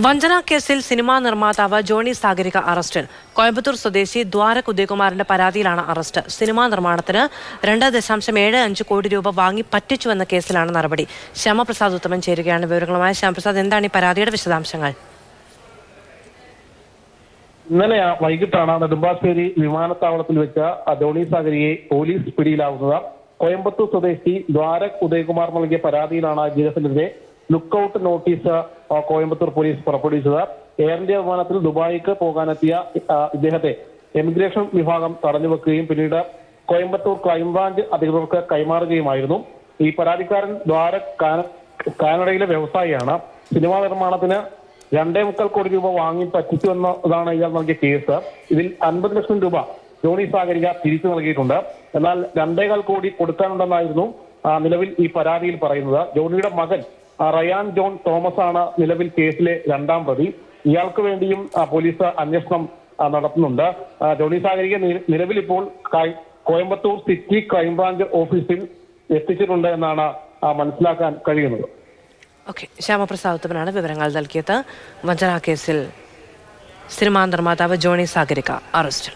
വഞ്ചനാ കേസിൽ സിനിമാ നിർമ്മാതാവ് ജോണി സാഗരിക അറസ്റ്റിൽ. കോയമ്പത്തൂർ സ്വദേശി ദ്വാരക് ഉദയകുമാറിന്റെ പരാതിയിലാണ് അറസ്റ്റ്. സിനിമാ നിർമ്മാണത്തിന് 2.75 കോടി രൂപ വാങ്ങി പറ്റിച്ചുവെന്ന കേസിലാണ് നടപടി. ശ്യാമപ്രസാദ് ഉത്തമൻ ചേരുകയാണ് വിവരങ്ങളുമായി. ശ്യാമപ്രസാദ്, എന്താണ് ഈ പരാതിയുടെ വിശദാംശങ്ങൾ? ഇന്നലെ വൈകിട്ടാണ് നെടുമ്പാശ്ശേരി വിമാനത്താവളത്തിൽ വെച്ച ജോണി സാഗരിയെ പോലീസ് പിടിയിലാവുന്നത്. കോയമ്പത്തൂർ സ്വദേശി ദ്വാരക് ഉദയകുമാർ നൽകിയ പരാതിയിലാണ് ഇദ്ദേഹത്തിനെതിരെ ലുക്കൌട്ട് നോട്ടീസ് കോയമ്പത്തൂർ പോലീസ് പുറപ്പെടുവിച്ചത്. എയർ ഇന്ത്യ വിമാനത്തിൽ ദുബായിക്ക് പോകാനെത്തിയ ഇദ്ദേഹത്തെ എമിഗ്രേഷൻ വിഭാഗം തടഞ്ഞുവെക്കുകയും പിന്നീട് കോയമ്പത്തൂർ ക്രൈംബ്രാഞ്ച് അധികൃതർക്ക് കൈമാറുകയുമായിരുന്നു. ഈ പരാതിക്കാരൻ ദ്വാരക് കാനഡയിലെ വ്യവസായിയാണ്. സിനിമാ നിർമ്മാണത്തിന് 2.25 കോടി രൂപ വാങ്ങി പറ്റിച്ചു എന്നതാണ് ഇയാൾ നൽകിയ കേസ്. ഇതിൽ 50 ലക്ഷം രൂപ ജോണി സാഗരിക തിരിച്ചു നൽകിയിട്ടുണ്ട്. എന്നാൽ 2.25 കോടി കൊടുക്കാനുണ്ടെന്നായിരുന്നു നിലവിൽ ഈ പരാതിയിൽ പറയുന്നത്. ജോണിയുടെ മകൻ റയാൻ ജോൺ തോമസ് ആണ് നിലവിൽ കേസിലെ 2ാം പ്രതി. ഇയാൾക്ക് വേണ്ടിയും പോലീസ് അന്വേഷണം നടത്തുന്നുണ്ട്. ജോണി സാഗരിക നിലവിൽ ഇപ്പോൾ കോയമ്പത്തൂർ സിറ്റി ക്രൈംബ്രാഞ്ച് ഓഫീസിൽ എത്തിച്ചിട്ടുണ്ട് എന്നാണ് മനസ്സിലാക്കാൻ കഴിയുന്നത്. ഓക്കെ, ശ്യാമപ്രസാദ് ഉത്തമനാണ് വിവരങ്ങൾ നൽകിയത്. വഞ്ചനാ കേസിൽ സിനിമാ നിർമ്മാതാവ് ജോണി സാഗരിക അറസ്റ്റിൽ.